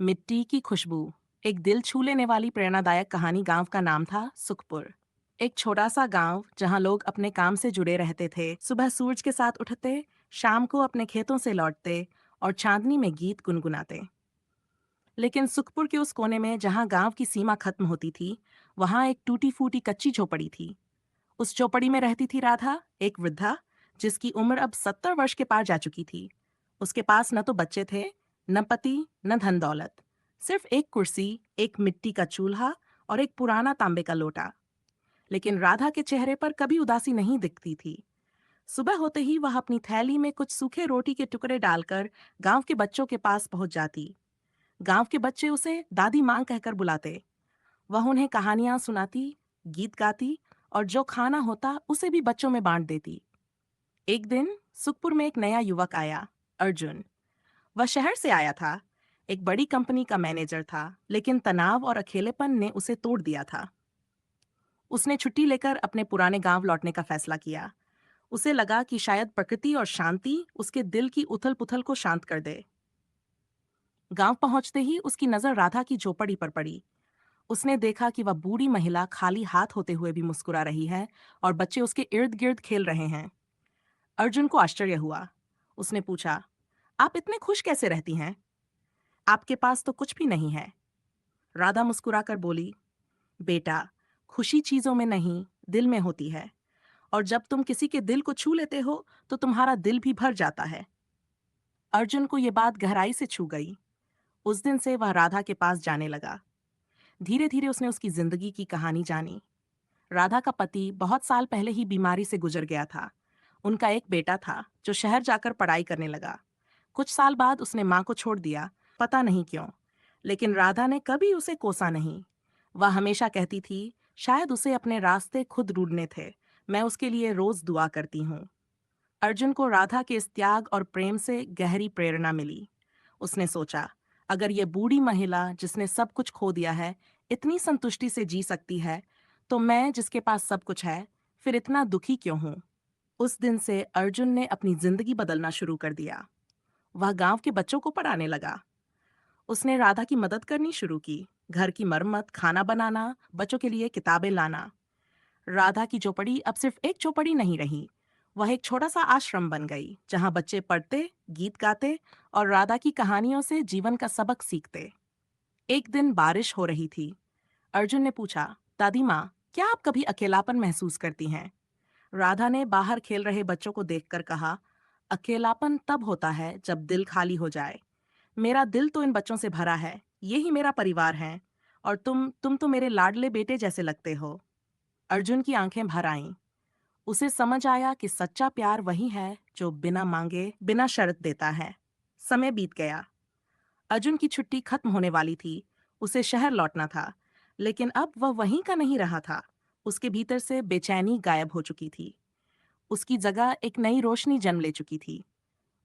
मिट्टी की खुशबू। एक दिल छू लेने वाली प्रेरणादायक कहानी। गांव का नाम था सुखपुर। एक छोटा सा गांव जहां लोग अपने काम से जुड़े रहते थे। सुबह सूरज के साथ उठते, शाम को अपने खेतों से लौटते और चांदनी में गीत गुनगुनाते। लेकिन सुखपुर के उस कोने में जहां गांव की सीमा खत्म होती थी, वहां एक टूटी फूटी कच्ची झोपड़ी थी। उस झोपड़ी में रहती थी राधा, एक वृद्धा जिसकी उम्र अब 70 वर्ष के पार जा चुकी थी। उसके पास न तो बच्चे थे, न पति, न धन दौलत। सिर्फ एक कुर्सी, एक मिट्टी का चूल्हा और एक पुराना तांबे का लोटा। लेकिन राधा के चेहरे पर कभी उदासी नहीं दिखती थी। सुबह होते ही वह अपनी थैली में कुछ सूखे रोटी के टुकड़े डालकर गांव के बच्चों के पास पहुंच जाती। गांव के बच्चे उसे दादी मां कहकर बुलाते। वह उन्हें कहानियां सुनाती, गीत गाती और जो खाना होता उसे भी बच्चों में बांट देती। एक दिन सुखपुर में एक नया युवक आया, अर्जुन। वह शहर से आया था, एक बड़ी कंपनी का मैनेजर था, लेकिन तनाव और अकेलेपन ने उसे तोड़ दिया था। उसने छुट्टी लेकर अपने पुराने गांव लौटने का फैसला किया। उसे लगा कि शायद प्रकृति और शांति उसके दिल की उथल-पुथल को शांत कर दे। गांव पहुंचते ही उसकी नजर राधा की झोपड़ी पर पड़ी। उसने देखा कि वह बूढ़ी महिला खाली हाथ होते हुए भी मुस्कुरा रही है और बच्चे उसके इर्द-गिर्द खेल रहे हैं। अर्जुन को आश्चर्य हुआ। उसने पूछा, "आप इतने खुश कैसे रहती हैं? आपके पास तो कुछ भी नहीं है।" राधा मुस्कुराकर बोली, "बेटा, खुशी चीजों में नहीं, दिल में होती है। और जब तुम किसी के दिल को छू लेते हो, तो तुम्हारा दिल भी भर जाता है।" अर्जुन को ये बात गहराई से छू गई। उस दिन से वह राधा के पास जाने लगा। धीरे धीरे उसने उसकी जिंदगी की कहानी जानी। राधा का पति बहुत साल पहले ही बीमारी से गुजर गया था। उनका एक बेटा था जो शहर जाकर पढ़ाई करने लगा। कुछ साल बाद उसने मां को छोड़ दिया, पता नहीं क्यों। लेकिन राधा ने कभी उसे कोसा नहीं। वह हमेशा कहती थी, शायद उसे अपने रास्ते खुद ढूंढने थे। मैं उसके लिए रोज दुआ करती हूँ। अर्जुन को राधा के इस त्याग और प्रेम से गहरी प्रेरणा मिली। उसने सोचा, अगर ये बूढ़ी महिला जिसने सब कुछ खो दिया है, इतनी संतुष्टि से जी सकती है, तो मैं जिसके पास सब कुछ है, फिर इतना दुखी क्यों हूँ? उस दिन से अर्जुन ने अपनी जिंदगी बदलना शुरू कर दिया। वह गांव के बच्चों को पढ़ाने लगा। उसने राधा की मदद करनी शुरू की, घर की मरम्मत, खाना बनाना, बच्चों के लिए किताबें लाना। राधा की झोपड़ी अब सिर्फ एक झोपड़ी नहीं रही, वह एक छोटा सा आश्रम बन गई, जहां बच्चे पढ़ते, गीत गाते और राधा की कहानियों से जीवन का सबक सीखते। एक दिन बारिश हो रही थी। अर्जुन ने पूछा, दादी माँ, क्या आप कभी अकेलापन महसूस करती हैं? राधा ने बाहर खेल रहे बच्चों को देखकर कहा, अकेलापन तब होता है जब दिल खाली हो जाए। मेरा दिल तो इन बच्चों से भरा है, ये ही मेरा परिवार है। और तुम तो मेरे लाडले बेटे जैसे लगते हो। अर्जुन की आंखें भर आईं। उसे समझ आया कि सच्चा प्यार वही है जो बिना मांगे, बिना शर्त देता है। समय बीत गया। अर्जुन की छुट्टी खत्म होने वाली थी। उसे शहर लौटना था, लेकिन अब वह वहीं का नहीं रहा था। उसके भीतर से बेचैनी गायब हो चुकी थी। उसकी जगह एक नई रोशनी जन्म ले चुकी थी।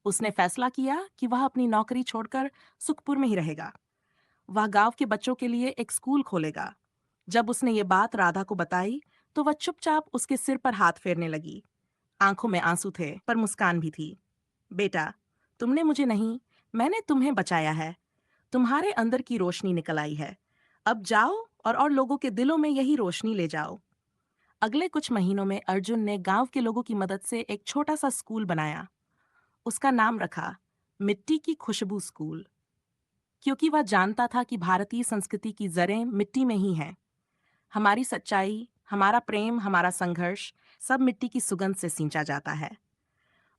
उसने फैसला किया कि वह अपनी नौकरी छोड़कर सुखपुर में ही रहेगा। वह गांव के बच्चों के लिए एक स्कूल खोलेगा। जब उसने ये बात राधा को बताई, तो वह चुपचाप उसके सिर पर हाथ फेरने लगी। आंखों में आंसू थे, पर मुस्कान भी थी। बेटा, तुमने मुझे नहीं, मैंने तुम्हें बचाया है। तुम्हारे अंदर की रोशनी निकल आई है। अब जाओ और लोगों के दिलों में यही रोशनी ले जाओ। अगले कुछ महीनों में अर्जुन ने गांव के लोगों की मदद से एक छोटा सा स्कूल बनाया। उसका नाम रखा मिट्टी की खुशबू स्कूल, क्योंकि वह जानता था कि भारतीय संस्कृति की जड़ें मिट्टी में ही हैं। हमारी सच्चाई, हमारा प्रेम, हमारा संघर्ष, सब मिट्टी की सुगंध से सींचा जाता है।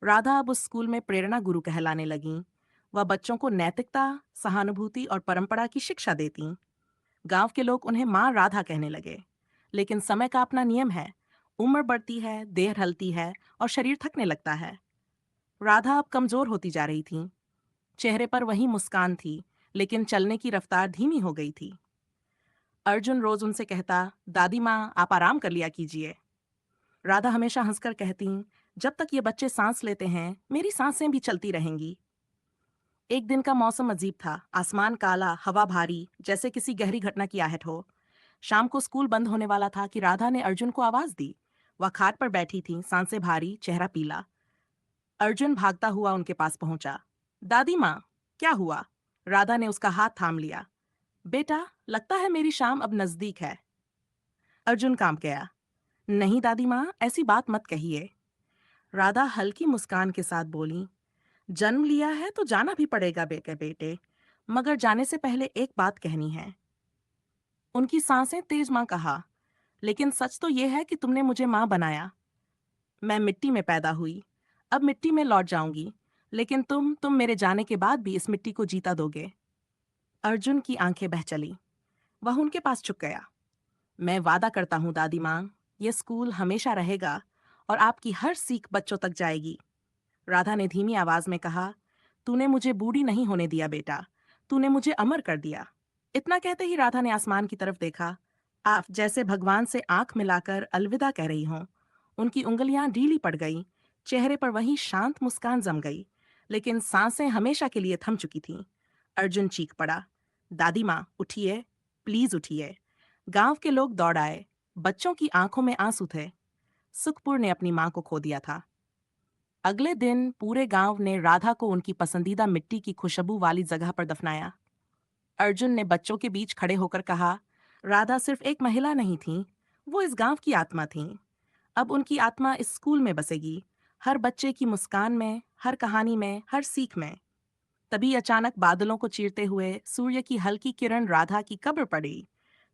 राधा अब उस स्कूल में प्रेरणा गुरु कहलाने लगीं। वह बच्चों को नैतिकता, सहानुभूति और परंपरा की शिक्षा देती। गांव के लोग उन्हें माँ राधा कहने लगे। लेकिन समय का अपना नियम है। उम्र बढ़ती है, देह ढलती है और शरीर थकने लगता है। राधा अब कमजोर होती जा रही थी। चेहरे पर वही मुस्कान थी, लेकिन चलने की रफ्तार धीमी हो गई थी। अर्जुन रोज उनसे कहता, दादी माँ, आप आराम कर लिया कीजिए। राधा हमेशा हंसकर कहती, जब तक ये बच्चे सांस लेते हैं, मेरी सांसें भी चलती रहेंगी। एक दिन का मौसम अजीब था। आसमान काला, हवा भारी, जैसे किसी गहरी घटना की आहट हो। शाम को स्कूल बंद होने वाला था कि राधा ने अर्जुन को आवाज दी। वह खाट पर बैठी थी, सांसें भारी, चेहरा पीला। अर्जुन भागता हुआ उनके पास पहुंचा। दादी माँ, क्या हुआ? राधा ने उसका हाथ थाम लिया। बेटा, लगता है मेरी शाम अब नजदीक है। अर्जुन कांप गया। नहीं दादी माँ, ऐसी बात मत कहिए। राधा हल्की मुस्कान के साथ बोली, जन्म लिया है तो जाना भी पड़ेगा बेटे बेटे, मगर जाने से पहले एक बात कहनी है। उनकी सांसें तेज। माँ कहा, लेकिन सच तो यह है कि तुमने मुझे माँ बनाया। मैं मिट्टी में पैदा हुई, अब मिट्टी में लौट जाऊंगी, लेकिन तुम मेरे जाने के बाद भी इस मिट्टी को जीता दोगे। अर्जुन की आंखें बह चली। वह उनके पास झुक गया। मैं वादा करता हूँ दादी माँ, ये स्कूल हमेशा रहेगा और आपकी हर सीख बच्चों तक जाएगी। राधा ने धीमी आवाज में कहा, तूने मुझे बूढ़ी नहीं होने दिया बेटा, तूने मुझे अमर कर दिया। इतना कहते ही राधा ने आसमान की तरफ देखा। आप जैसे भगवान से आंख मिलाकर अलविदा कह रही हों। उनकी उंगलियां ढीली पड़ गईं, चेहरे पर वही शांत मुस्कान जम गई, लेकिन सांसें हमेशा के लिए थम चुकी थीं। अर्जुन चीख पड़ा, दादी माँ उठिए, प्लीज उठिए। गांव के लोग दौड़ आए। बच्चों की आंखों में आंसू थे। सुखपुर ने अपनी मां को खो दिया था। अगले दिन पूरे गांव ने राधा को उनकी पसंदीदा मिट्टी की खुशबू वाली जगह पर दफनाया। अर्जुन ने बच्चों के बीच खड़े होकर कहा, राधा सिर्फ एक महिला नहीं थी, वो इस गांव की आत्मा थी। अब उनकी आत्मा इस स्कूल में बसेगी, हर बच्चे की मुस्कान में, हर कहानी में, हर सीख में। तभी अचानक बादलों को चीरते हुए सूर्य की हल्की किरण राधा की कब्र पड़ी,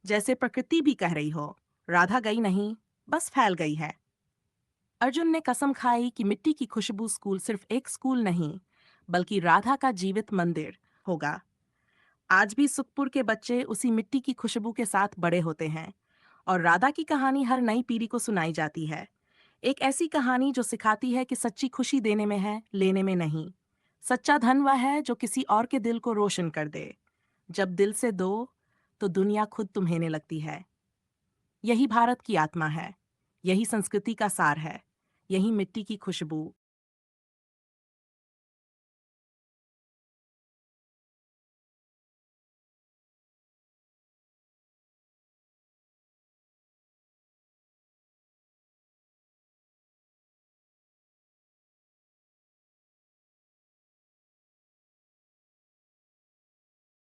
जैसे प्रकृति भी कह रही हो, राधा गई नहीं, बस फैल गई है। अर्जुन ने कसम खाई कि मिट्टी की खुशबू स्कूल सिर्फ एक स्कूल नहीं, बल्कि राधा का जीवित मंदिर होगा। आज भी सुखपुर के बच्चे उसी मिट्टी की खुशबू के साथ बड़े होते हैं, और राधा की कहानी हर नई पीढ़ी को सुनाई जाती है। एक ऐसी कहानी जो सिखाती है कि सच्ची खुशी देने में है, लेने में नहीं। सच्चा धन वह है जो किसी और के दिल को रोशन कर दे। जब दिल से दो, तो दुनिया खुद तुम्हें लगती है। यही भारत की आत्मा है, यही संस्कृति का सार है, यही मिट्टी की खुशबू